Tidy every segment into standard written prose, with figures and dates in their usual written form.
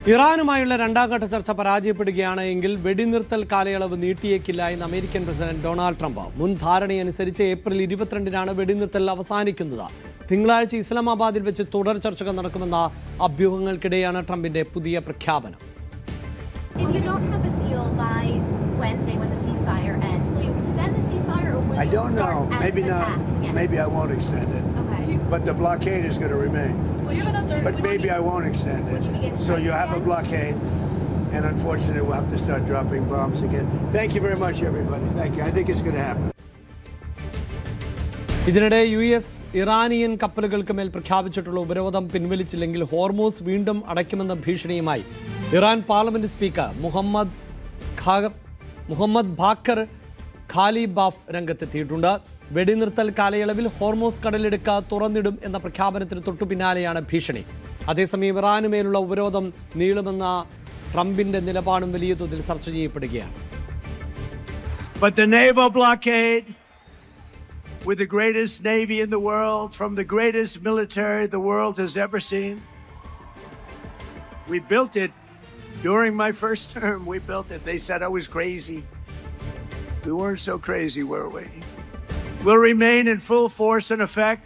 ഇറാനുമായുള്ള രണ്ടാം ഘട്ട ചർച്ച പരാജയപ്പെടുകയാണ് എങ്കിൽ വെടിനിർത്തൽ കാലയളവ് നീട്ടിയേക്കില്ല എന്ന് അമേരിക്കൻ പ്രസിഡന്റ് ഡൊണാൾഡ് ട്രംപ്. മുൻ ധാരണയനുസരിച്ച് ഏപ്രിൽ 22-നാണ് വെടിനിർത്തൽ അവസാനിക്കുന്നത്. തിങ്കളാഴ്ച ഇസ്ലാമാബാദിൽ വെച്ച് തുടർ ചർച്ചകൾ നടക്കുമെന്ന അഭ്യൂഹങ്ങൾക്കിടെയാണ് ട്രംപിന്റെ പുതിയ പ്രഖ്യാപനം. Wednesday when the ceasefire ends, will you extend the ceasefire or will I don't know. Maybe not. Maybe I won't extend it. Okay. But the blockade is going to remain. But maybe I won't extend it. So you have a blockade, and unfortunately we'll have to start dropping bombs again. Thank you very much, everybody. Thank you. I think it's going to happen. ഇതിനിടെ US Iranian കപ്പലുകൾക്ക് മേൽ പ്രഖ്യാപിച്ചിട്ടുള്ള ഉപരോധം പിൻവലിച്ചില്ലെങ്കിൽ Hormuz വീണ്ടും അടയ്ക്കുമെന്ന ഭീഷണിയുമായി Iran parliament speaker Mohammad Bagher Ghalibaf രംഗത്തെത്തിയിട്ടുണ്ട്. വെടിനിർത്തൽ കാലയളവിൽ ഹോർമൂസ് കടലിടുക്ക് തുറന്നിടും എന്ന പ്രഖ്യാപനത്തിന് തൊട്ടു പിന്നാലെയാണ് ഭീഷണി. അതേസമയം ഇറാനുമേലുള്ള ഉപരോധം നീളുമെന്ന ട്രംപിന്റെ നിലപാടും വലിയ തോതിൽ ചർച്ച ചെയ്യപ്പെടുകയാണ്. But the naval blockade, with the greatest navy in the world, from the greatest military the world has ever seen, we built it. During my first term, we built it. They said I was crazy. We weren't so crazy, were we? Will remain in full force and effect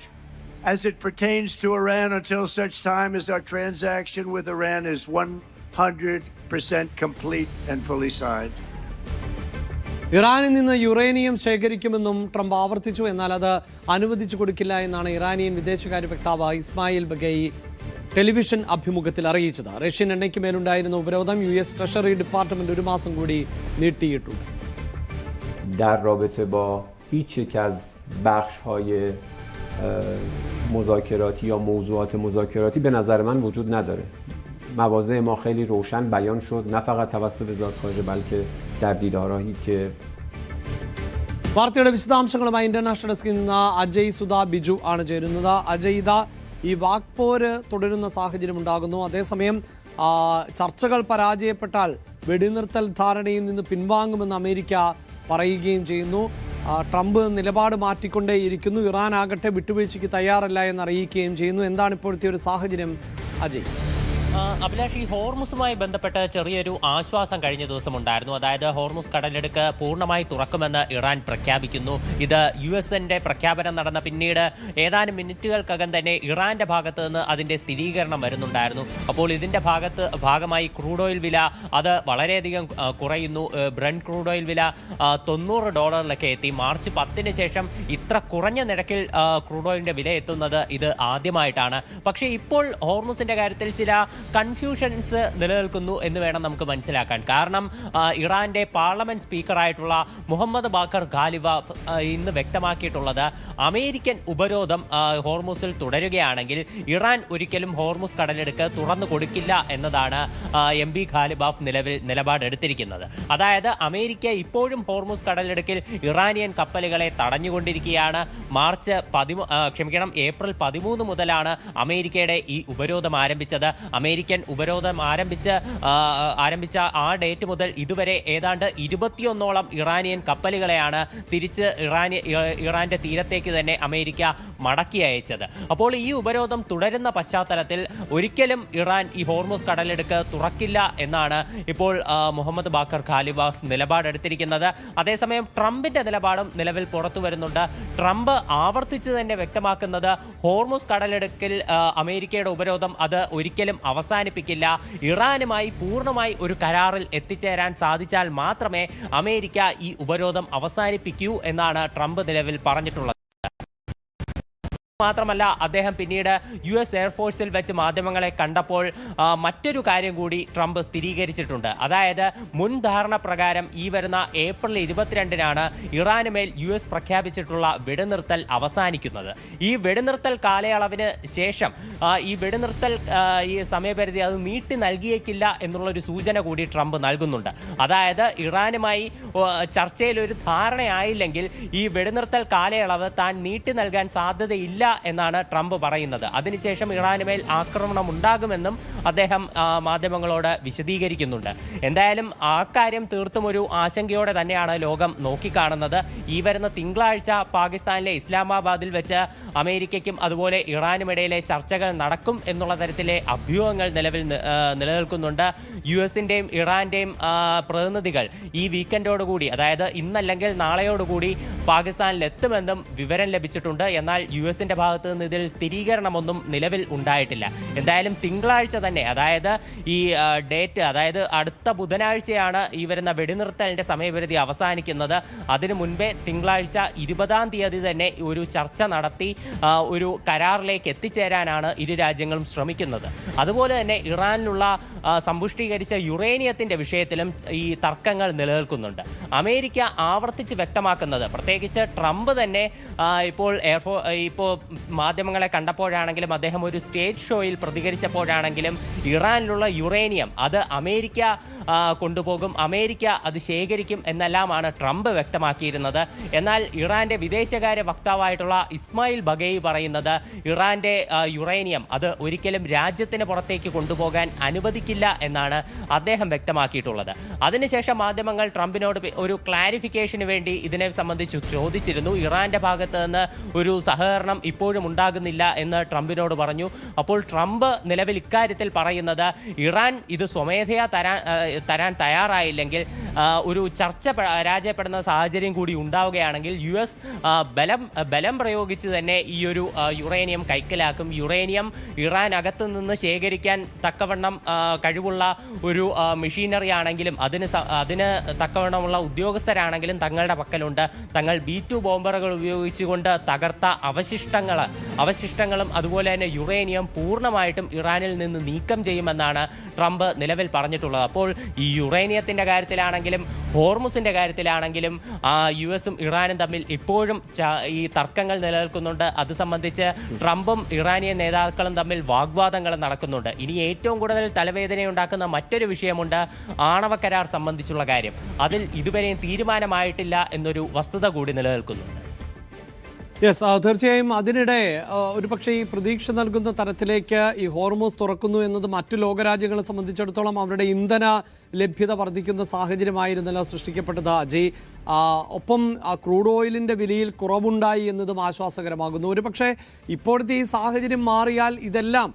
as it pertains to Iran until such time as our transaction with Iran is 100% complete and fully signed. ഇറാനിൽ നിന്ന് uranium ശേഖരിക്കുമെന്നും Trump ആവർത്തിച്ചു. എന്നാൽ അത് അനുവദിച്ചു കൊടുക്കില്ല എന്നാണ് Iranian വിദേശകാര്യ വക്താവ് ഇസ്മായിൽ ബഗൈ ടെലിവിഷൻ അഭിമുഖത്തിൽ അറിയിച്ചത്. റഷ്യൻ എണ്ണയ്ക്ക് മേലുണ്ടായിരുന്ന ഉപരോധം US ട്രഷറി ഡിപ്പാർട്ട്മെന്റ് ഒരു മാസം കൂടി നീട്ടിയിട്ടുണ്ട്. در رابطه با هیچ یک از بخش‌های مذاکراتی یا موضوعات مذاکراتی به نظر من وجود نداره. مواضع ما خیلی روشن بیان شد، نه فقط توسط وزارت خارجه بلکه در دیدارهایی که വാർത്തയുടെ വിശദാംശങ്ങളുമായി ഇന്റർനാഷണൽ ഡെസ്കിൽ നിന്ന് അജയ് സുധ ബിജു ആണ് ചേരുന്നത്. അജയ്, ഈ വാക്പോര് തുടരുന്ന സാഹചര്യം ഉണ്ടാകുന്നു. അതേസമയം ചർച്ചകൾ പരാജയപ്പെട്ടാൽ വെടിനിർത്തൽ ധാരണയിൽ നിന്ന് പിൻവാങ്ങുമെന്ന് അമേരിക്ക പറയുകയും ചെയ്യുന്നു. ട്രംപ് നിലപാട് മാറ്റിക്കൊണ്ടേയിരിക്കുന്നു. ഇറാൻ ആകട്ടെ വിട്ടുവീഴ്ചയ്ക്ക് തയ്യാറല്ല എന്ന് അറിയിക്കുകയും ചെയ്യുന്നു. എന്താണ് ഇപ്പോഴത്തെ ഒരു സാഹചര്യം അജയ്? അഭിലാഷ്, ഈ ഹോർമുസുമായി ബന്ധപ്പെട്ട് ചെറിയൊരു ആശ്വാസം കഴിഞ്ഞ ദിവസം ഉണ്ടായിരുന്നു. അതായത് ഹോർമുസ് കടലിടുക്ക് പൂർണ്ണമായി തുറക്കുമെന്ന് ഇറാൻ പ്രഖ്യാപിക്കുന്നു. ഇത് US-ന്റെ പ്രഖ്യാപനം നടന്ന പിന്നീട് ഏതാനും മിനിറ്റുകൾക്കകം തന്നെ ഇറാന്റെ ഭാഗത്ത് നിന്ന് അതിൻ്റെ സ്ഥിരീകരണം വരുന്നുണ്ടായിരുന്നു. അപ്പോൾ ഇതിൻ്റെ ഭാഗമായി ക്രൂഡ് ഓയിൽ വില അത് വളരെയധികം കുറയുന്നു. ബ്രന്റ് ക്രൂഡ് ഓയിൽ വില $90 എത്തി. മാർച്ച് 10-ന് ശേഷം ഇത്ര കുറഞ്ഞ നിരക്കിൽ ക്രൂഡ് ഓയിലിൻ്റെ വില എത്തുന്നത് ഇത് ആദ്യമായിട്ടാണ്. പക്ഷേ ഇപ്പോൾ ഹോർമുസിൻ്റെ കാര്യത്തിൽ ചില കൺഫ്യൂഷൻസ് നിലനിൽക്കുന്നു എന്ന് വേണം നമുക്ക് മനസ്സിലാക്കാൻ. കാരണം ഇറാന്റെ പാർലമെന്റ് സ്പീക്കറായിട്ടുള്ള മുഹമ്മദ് ബാക്കർ ഖാലിബാഫ് ഇന്ന് വ്യക്തമാക്കിയിട്ടുള്ളത് അമേരിക്കൻ ഉപരോധം ഹോർമുസിൽ തുടരുകയാണെങ്കിൽ ഇറാൻ ഒരിക്കലും ഹോർമുസ് കടലിടുക്ക് തുറന്നു കൊടുക്കില്ല എന്നതാണ് MB ഖാലിബാഫ് നിലവിൽ നിലപാടെടുത്തിരിക്കുന്നത്. അതായത് അമേരിക്ക ഇപ്പോഴും ഹോർമുസ് കടലിടുക്കിൽ ഇറാനിയൻ കപ്പലുകളെ തടഞ്ഞുകൊണ്ടിരിക്കുകയാണ്. ഏപ്രിൽ 13 മുതലാണ് അമേരിക്കയുടെ ഈ ഉപരോധം ആരംഭിച്ചത്. അമേരിക്കൻ ഉപരോധം ആരംഭിച്ച ആ ഡേറ്റ് മുതൽ ഇതുവരെ ഏതാണ്ട് 21ഓളം ഇറാനിയൻ കപ്പലുകളെയാണ് തിരിച്ച് ഇറാന്റെ തീരത്തേക്ക് തന്നെ അമേരിക്ക മടക്കി അയച്ചത്. അപ്പോൾ ഈ ഉപരോധം തുടരുന്ന പശ്ചാത്തലത്തിൽ ഒരിക്കലും ഇറാൻ ഈ ഹോർമുസ് കടലിടുക്ക് തുറക്കില്ല എന്നാണ് ഇപ്പോൾ മുഹമ്മദ് ബാക്കർ ഖാലിബാഫ് നിലപാടെടുത്തിരിക്കുന്നത്. അതേസമയം ട്രംപിന്റെ നിലപാടും നിലവിൽ പുറത്തു വരുന്നുണ്ട്. ട്രംപ് ആവർത്തിച്ച് തന്നെ വ്യക്തമാക്കുന്നത് ഹോർമുസ് കടലിടുക്കിൽ അമേരിക്കയുടെ ഉപരോധം അത് ഒരിക്കലും അവസാനിപ്പിക്കില്ല. ഇറാനുമായി പൂർണ്ണമായി ഒരു കരാറിൽ എത്തിച്ചേരാൻ സാധിച്ചാൽ മാത്രമേ അമേരിക്ക ഈ ഉപരോധം അവസാനിപ്പിക്കൂ എന്നാണ് ട്രംപ് നിലവിൽ പറഞ്ഞിട്ടുള്ളത്. മാത്രമല്ല, അദ്ദേഹം പിന്നീട് US എയർഫോഴ്സിൽ വെച്ച് മാധ്യമങ്ങളെ കണ്ടപ്പോൾ മറ്റൊരു കാര്യം കൂടി ട്രംപ് സ്ഥിരീകരിച്ചിട്ടുണ്ട്. അതായത് മുൻ ധാരണ പ്രകാരം ഈ വരുന്ന ഏപ്രിൽ 22-നാണ് ഇറാനുമേൽ US പ്രഖ്യാപിച്ചിട്ടുള്ള വെടിനിർത്തൽ അവസാനിക്കുന്നത്. ഈ വെടിനിർത്തൽ കാലയളവിന് ശേഷം ഈ വെടിനിർത്തൽ ഈ സമയപരിധി അത് നീട്ടി നൽകിയേക്കില്ല എന്നുള്ളൊരു സൂചന കൂടി ട്രംപ് നൽകുന്നുണ്ട്. അതായത് ഇറാനുമായി ചർച്ചയിൽ ഒരു ധാരണയായില്ലെങ്കിൽ ഈ വെടിനിർത്തൽ കാലയളവ് താൻ നീട്ടി നൽകാൻ സാധ്യതയില്ല ഇല്ല എന്നാണ് ട്രംപ് പറയുന്നത്. അതിനുശേഷം ഇറാന് മേൽ ആക്രമണം ഉണ്ടാകുമെന്നും അദ്ദേഹം മാധ്യമങ്ങളോട് വിശദീകരിക്കുന്നുണ്ട്. എന്തായാലും ആ കാര്യം തീർത്തും ഒരു ആശങ്കയോടെ തന്നെയാണ് ലോകം നോക്കിക്കാണുന്നത്. ഈ വരുന്ന തിങ്കളാഴ്ച പാകിസ്ഥാനിലെ ഇസ്ലാമാബാദിൽ വെച്ച് അമേരിക്കയ്ക്കും അതുപോലെ ഇറാനുമിടയിലെ ചർച്ചകൾ നടക്കും എന്നുള്ള തരത്തിലെ അഭ്യൂഹങ്ങൾ നിലനിൽക്കുന്നുണ്ട്. US-ന്റെയും ഇറാന്റെയും പ്രതിനിധികൾ ഈ വീക്കെൻഡോടുകൂടി, അതായത് ഇന്നല്ലെങ്കിൽ നാളെയോടുകൂടി പാകിസ്ഥാനിലെത്തുമെന്നും വിവരം ലഭിച്ചിട്ടുണ്ട്. എന്നാൽ US-ന്റെ ഭാഗത്തു നിന്ന് ഇതിൽ സ്ഥിരീകരണമൊന്നും നിലവിൽ ഉണ്ടായിട്ടില്ല. എന്തായാലും തിങ്കളാഴ്ച തന്നെ, അതായത് ഈ ഡേറ്റ്, അതായത് അടുത്ത ബുധനാഴ്ചയാണ് ഈ വരുന്ന വെടിനിർത്തലിന്റെ സമയപരിധി അവസാനിക്കുന്നത്. അതിനു മുൻപേ തിങ്കളാഴ്ച 20-ാം തീയതി തന്നെ ഒരു ചർച്ച നടത്തി ഒരു കരാറിലേക്ക് എത്തിച്ചേരാനാണ് ഇരു രാജ്യങ്ങളും ശ്രമിക്കുന്നത്. അതുപോലെ തന്നെ ഇറാനിലുള്ള സമ്പുഷ്ടീകരിച്ച യുറേനിയത്തിന്റെ വിഷയത്തിലും ഈ തർക്കങ്ങൾ നിലനിൽക്കുന്നുണ്ട്. അമേരിക്ക ആവർത്തിച്ച് വ്യക്തമാക്കുന്നത്, പ്രത്യേകിച്ച് ട്രംപ് തന്നെ ഇപ്പോൾ മാധ്യമങ്ങളെ കണ്ടപ്പോഴാണെങ്കിലും അദ്ദേഹം ഒരു സ്റ്റേജ് ഷോയിൽ പ്രതികരിച്ചപ്പോഴാണെങ്കിലും ഇറാനിലുള്ള യുറേനിയം അത് അമേരിക്ക കൊണ്ടുപോകും, അമേരിക്ക അത് ശേഖരിക്കും എന്നെല്ലാമാണ് ട്രംപ് വ്യക്തമാക്കിയിരുന്നത്. എന്നാൽ ഇറാന്റെ വിദേശകാര്യ വക്താവായിട്ടുള്ള ഇസ്മായിൽ ബഗേയി പറയുന്നത് ഇറാന്റെ യുറേനിയം അത് ഒരിക്കലും രാജ്യത്തിന് പുറത്തേക്ക് കൊണ്ടുപോകാൻ അനുവദിക്കില്ല എന്നാണ് അദ്ദേഹം വ്യക്തമാക്കിയിട്ടുള്ളത്. അതിനുശേഷം മാധ്യമങ്ങൾ ട്രംപിനോട് ഒരു ക്ലാരിഫിക്കേഷന് വേണ്ടി ഇതിനെ സംബന്ധിച്ച് ചോദിച്ചിരുന്നു. ഇറാന്റെ ഭാഗത്ത് നിന്ന് ഒരു സഹകരണം ഇപ്പോഴും ഉണ്ടാകുന്നില്ല എന്ന് ട്രംപിനോട് പറഞ്ഞു. അപ്പോൾ ട്രംപ് നിലവിൽ ഇക്കാര്യത്തിൽ പറയുന്നത് ഇറാൻ ഇത് സ്വമേധയാ തരാൻ തയ്യാറായില്ലെങ്കിൽ ഒരു ചർച്ച പരാജയപ്പെടുന്ന സാഹചര്യം കൂടി ഉണ്ടാവുകയാണെങ്കിൽ US ബലം പ്രയോഗിച്ച് തന്നെ ഈ ഒരു യുറേനിയം കൈക്കലാക്കും. യുറേനിയം ഇറാൻ അകത്ത് നിന്ന് ശേഖരിക്കാൻ തക്കവണ്ണം കഴിവുള്ള ഒരു മെഷീനറി ആണെങ്കിലും അതിന് തക്കവണ്ണമുള്ള ഉദ്യോഗസ്ഥരാണെങ്കിലും തങ്ങളുടെ പക്കലുണ്ട്. തങ്ങൾ B-2 ബോംബറുകൾ ഉപയോഗിച്ചുകൊണ്ട് തകർത്ത അവശിഷ്ടങ്ങളും അതുപോലെ തന്നെ യുറേനിയം പൂർണ്ണമായിട്ടും ഇറാനിൽ നിന്ന് നീക്കം ചെയ്യുമെന്നാണ് ട്രംപ് നിലവിൽ പറഞ്ഞിട്ടുള്ളത്. അപ്പോൾ ഈ യുറേനിയത്തിൻ്റെ കാര്യത്തിലാണെങ്കിലും ഹോർമുസിൻ്റെ കാര്യത്തിലാണെങ്കിലും US-ഉം ഇറാനും തമ്മിൽ ഇപ്പോഴും ഈ തർക്കങ്ങൾ നിലനിൽക്കുന്നുണ്ട്. അത് സംബന്ധിച്ച് ട്രംപും ഇറാനിയൻ നേതാക്കളും തമ്മിൽ വാഗ്വാദങ്ങൾ നടക്കുന്നുണ്ട്. ഇനി ഏറ്റവും കൂടുതൽ തലവേദനയുണ്ടാക്കുന്ന മറ്റൊരു വിഷയമുണ്ട്, ആണവ കരാർ സംബന്ധിച്ചുള്ള കാര്യം. അതിൽ ഇതുവരെയും തീരുമാനമായിട്ടില്ല എന്നൊരു വസ്തുത കൂടി നിലനിൽക്കുന്നുണ്ട്. തീർച്ചയായും അതിനിടെ ഒരുപക്ഷെ ഈ പ്രതീക്ഷ നൽകുന്ന തരത്തിലേക്ക് ഈ ഹോർമൂസ് തുറക്കുന്നു എന്നത് മറ്റു ലോകരാജ്യങ്ങളെ സംബന്ധിച്ചിടത്തോളം അവരുടെ ഇന്ധന ലഭ്യത വർദ്ധിക്കുന്ന സാഹചര്യമായിരുന്നല്ലോ സൃഷ്ടിക്കപ്പെട്ടത് അജയ്. ഒപ്പം ക്രൂഡ് ഓയിലിൻ്റെ വിലയിൽ കുറവുണ്ടായി എന്നതും ആശ്വാസകരമാകുന്നു. ഒരുപക്ഷെ ഇപ്പോഴത്തെ ഈ സാഹചര്യം മാറിയാൽ ഇതെല്ലാം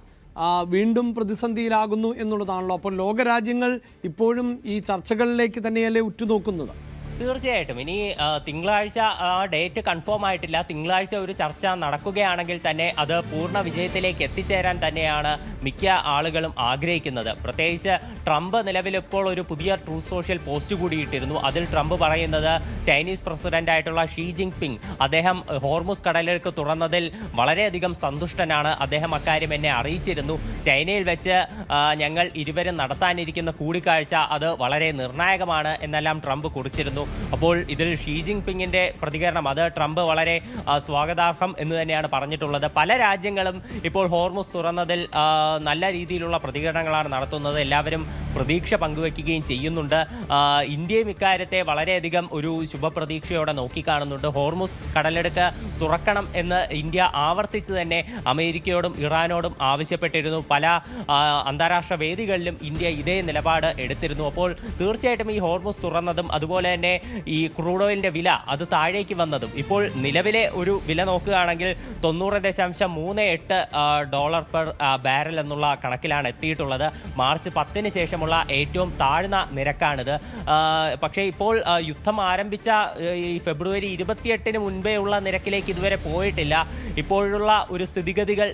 വീണ്ടും പ്രതിസന്ധിയിലാകുന്നു എന്നുള്ളതാണല്ലോ. അപ്പോൾ ലോകരാജ്യങ്ങൾ ഇപ്പോഴും ഈ ചർച്ചകളിലേക്ക് തന്നെയല്ലേ ഉറ്റുനോക്കുന്നത്? തീർച്ചയായിട്ടും. ഇനി തിങ്കളാഴ്ച ഡേറ്റ് കൺഫേം ആയിട്ടില്ല. തിങ്കളാഴ്ച ഒരു ചർച്ച നടക്കുകയാണെങ്കിൽ തന്നെ അത് പൂർണ്ണ വിജയത്തിലേക്ക് എത്തിച്ചേരാൻ തന്നെയാണ് മിക്ക ആളുകളും ആഗ്രഹിക്കുന്നത്. പ്രത്യേകിച്ച് ട്രംപ് നിലവിലിപ്പോൾ ഒരു പുതിയ ട്രൂത്ത് സോഷ്യൽ പോസ്റ്റ് കൂടി ഇട്ടിരുന്നു. അതിൽ ട്രംപ് പറയുന്നത് ചൈനീസ് പ്രസിഡന്റ് ആയിട്ടുള്ള ഷീ ജിൻപിങ് അദ്ദേഹം ഹോർമുസ് കടലിടുക്ക് തുറന്നതിൽ വളരെയധികം സന്തുഷ്ടനാണ്. അദ്ദേഹം അക്കാര്യം എന്നെ അറിയിച്ചിരുന്നു. ചൈനയിൽ വെച്ച് ഞങ്ങൾ ഇരുവരും നടത്താനിരിക്കുന്ന കൂടിക്കാഴ്ച അത് വളരെ നിർണായകമാണ് എന്നെല്ലാം ട്രംപ് കുറിച്ചിരുന്നു. അപ്പോൾ ഇതിൽ ഷീ ജിൻപിങ്ങിന്റെ പ്രതികരണം അത് ട്രംപ് വളരെ സ്വാഗതാർഹം എന്ന് തന്നെയാണ് പറഞ്ഞിട്ടുള്ളത്. പല രാജ്യങ്ങളും ഇപ്പോൾ ഹോർമുസ് തുറന്നതിൽ നല്ല രീതിയിലുള്ള പ്രതികരണങ്ങളാണ് നടത്തുന്നത്. എല്ലാവരും പ്രതീക്ഷ പങ്കുവയ്ക്കുകയും ചെയ്യുന്നുണ്ട്. ഇന്ത്യയും ഇക്കാര്യത്തെ വളരെയധികം ഒരു ശുഭപ്രതീക്ഷയോടെ നോക്കിക്കാണുന്നുണ്ട്. ഹോർമുസ് കടലെടുക്ക് തുറക്കണം എന്ന് ഇന്ത്യ ആവർത്തിച്ച് തന്നെ അമേരിക്കയോടും ഇറാനോടും ആവശ്യപ്പെട്ടിരുന്നു. പല അന്താരാഷ്ട്ര വേദികളിലും ഇന്ത്യ ഇതേ നിലപാട് എടുത്തിരുന്നു. അപ്പോൾ തീർച്ചയായിട്ടും ഈ ഹോർമുസ് തുറന്നതും അതുപോലെ തന്നെ ഈ ക്രൂഡ് ഓയിലിൻ്റെ വില അത് താഴേക്ക് വന്നതും ഇപ്പോൾ നിലവിലെ ഒരു വില നോക്കുകയാണെങ്കിൽ $90.38 പെർ ബാരൽ എന്നുള്ള കണക്കിലാണ് എത്തിയിട്ടുള്ളത്. മാർച്ച് 10 ശേഷമുള്ള ഏറ്റവും താഴ്ന്ന നിരക്കാണിത്. പക്ഷേ ഇപ്പോൾ യുദ്ധം ആരംഭിച്ച ഈ ഫെബ്രുവരി 28 മുൻപേ ഉള്ള നിരക്കിലേക്ക് ഇതുവരെ പോയിട്ടില്ല. ഇപ്പോഴുള്ള ഒരു സ്ഥിതിഗതികൾ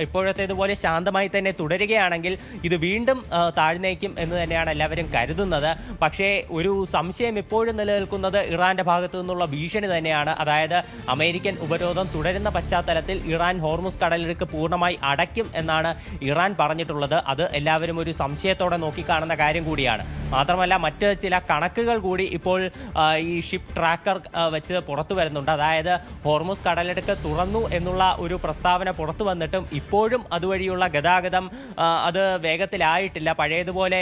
ഇപ്പോഴത്തേതുപോലെ ശാന്തമായി തന്നെ തുടരുകയാണെങ്കിൽ ഇത് വീണ്ടും താഴ്ന്നേക്കും എന്ന് തന്നെയാണ് എല്ലാവരും കരുതുന്നത്. പക്ഷേ ഒരു സംശയം ഇപ്പോഴും നിലനിൽക്കുന്നത് ഇറാന്റെ ഭാഗത്തു നിന്നുള്ള ഭീഷണി തന്നെയാണ്. അതായത് അമേരിക്കൻ ഉപരോധം തുടരുന്ന പശ്ചാത്തലത്തിൽ ഇറാൻ ഹോർമുസ് കടലിടുക്ക് പൂർണ്ണമായി അടയ്ക്കും എന്നാണ് ഇറാൻ പറഞ്ഞിട്ടുള്ളത്. അത് എല്ലാവരും ഒരു സംശയത്തോടെ നോക്കി നോക്കിക്കാണുന്ന കാര്യം കൂടിയാണ്. മാത്രമല്ല മറ്റ് ചില കണക്കുകൾ കൂടി ഇപ്പോൾ ഈ ഷിപ്പ് ട്രാക്കർ വെച്ച് പുറത്തു വരുന്നുണ്ട്. അതായത് ഹോർമുസ് കടലിടുക്ക് തുറന്നു എന്നുള്ള ഒരു പ്രസ്താവന പുറത്തു വന്നിട്ടും ഇപ്പോഴും അതുവഴിയുള്ള ഗതാഗതം അത് വേഗത്തിലായിട്ടില്ല. പഴയതുപോലെ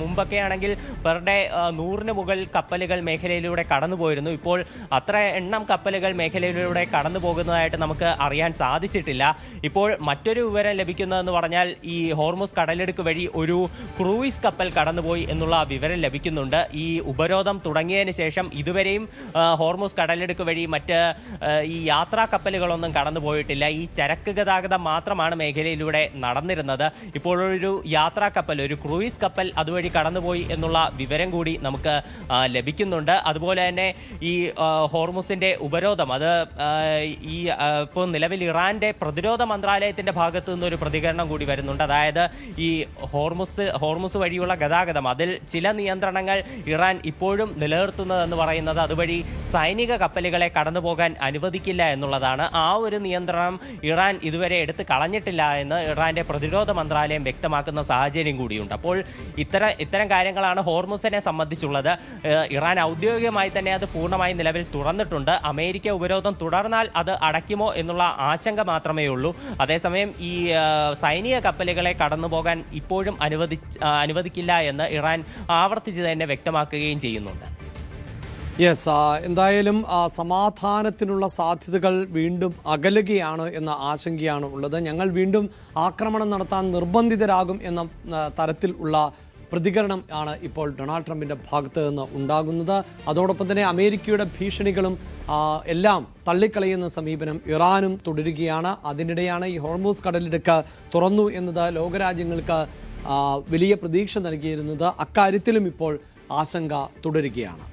മുമ്പൊക്കെ ആണെങ്കിൽ പെർ ഡേ 100 മുകളിൽ കപ്പലുകൾ മേഖലയിലൂടെ കടന്നു പോയിരുന്നു. ഇപ്പോൾ അത്ര എണ്ണം കപ്പലുകൾ മേഖലയിലൂടെ കടന്നു പോകുന്നതായിട്ട് നമുക്ക് അറിയാൻ സാധിച്ചിട്ടില്ല. ഇപ്പോൾ മറ്റൊരു വിവരം ലഭിക്കുന്നതെന്ന് പറഞ്ഞാൽ ഈ ഹോർമുസ് കടലിടുക്ക് വഴി ഒരു ക്രൂയിസ് കപ്പൽ കടന്നുപോയി എന്നുള്ള വിവരം ലഭിക്കുന്നുണ്ട്. ഈ ഉപരോധം തുടങ്ങിയതിന് ശേഷം ഇതുവരെയും ഹോർമുസ് കടലിടുക്ക് വഴി മറ്റ് ഈ യാത്രാ കപ്പലുകളൊന്നും കടന്നു പോയിട്ടില്ല. ഈ ചരക്ക് ഗതാഗതം മാത്രമാണ് മേഖലയിലൂടെ നടന്നിരുന്നത്. ഇപ്പോൾ ഒരു യാത്രാ കപ്പൽ, ഒരു ക്രൂയിസ് കപ്പൽ അതുവഴി കടന്നുപോയി എന്നുള്ള വിവരം കൂടി നമുക്ക് ലഭിക്കുന്നുണ്ട്. അതുപോലെ തന്നെ ഈ ഹോർമുസിൻ്റെ ഉപരോധം അത് ഈ ഇപ്പോൾ നിലവിൽ ഇറാൻ്റെ പ്രതിരോധ മന്ത്രാലയത്തിൻ്റെ ഭാഗത്തു നിന്നൊരു പ്രതികരണം കൂടി വരുന്നുണ്ട്. അതായത് ഈ ഹോർമുസ് വഴിയുള്ള ഗതാഗതം അതിൽ ചില നിയന്ത്രണങ്ങൾ ഇറാൻ ഇപ്പോഴും നിലനിർത്തുന്നതെന്ന് പറയുന്നത് അതുവഴി സൈനിക കപ്പലുകളെ കടന്നുപോകാൻ അനുവദിക്കില്ല എന്നുള്ളതാണ്. ആ ഒരു നിയന്ത്രണം ഇറാൻ ഇതുവരെ എടുത്ത് കളഞ്ഞിട്ടില്ല എന്ന് ഇറാൻ്റെ പ്രതിരോധ മന്ത്രാലയം വ്യക്തമാക്കുന്ന സാഹചര്യം കൂടിയുണ്ട്. അപ്പോൾ ഇത്തരം കാര്യങ്ങളാണ് ഹോർമുസിനെ സംബന്ധിച്ചുള്ളത്. ഇറാൻ ഔദ്യോഗികമായി തന്നെ അത് പൂർണ്ണമായി നിലവിൽ തുറന്നിട്ടുണ്ട്. അമേരിക്ക ഉപരോധം തുടർന്നാൽ അത് അടയ്ക്കുമോ എന്നുള്ള ആശങ്ക മാത്രമേ ഉള്ളൂ. അതേസമയം ഈ സൈനിക കപ്പലുകളെ കടന്നുപോകാൻ ഇപ്പോഴും അനുവദിക്കില്ല എന്ന് ഇറാൻ ആവർത്തിച്ച് തന്നെ വ്യക്തമാക്കുകയും ചെയ്യുന്നുണ്ട്. യെസ്, എന്തായാലും സമാധാനത്തിനുള്ള സാധ്യതകൾ വീണ്ടും അകലുകയാണ് എന്ന ആശങ്കയാണ് ഉള്ളത്. ഞങ്ങൾ വീണ്ടും ആക്രമണം നടത്താൻ നിർബന്ധിതരാകും എന്ന തരത്തിൽ ഉള്ള പ്രതികരണം ആണ് ഇപ്പോൾ ഡൊണാൾഡ് ട്രംപിൻ്റെ ഭാഗത്ത് നിന്ന് ഉണ്ടാകുന്നത്. അതോടൊപ്പം തന്നെ അമേരിക്കയുടെ ഭീഷണികളും എല്ലാം തള്ളിക്കളയുന്ന സമീപനം ഇറാനും തുടരുകയാണ്. അതിനിടെയാണ് ഈ ഹോർമുസ് കടലിടുക്ക് തുറന്നു എന്നത് ലോകരാജ്യങ്ങൾക്ക് വലിയ പ്രതീക്ഷ നൽകിയിരുന്നത്. അക്കാര്യത്തിലും ഇപ്പോൾ ആശങ്ക തുടരുകയാണ്.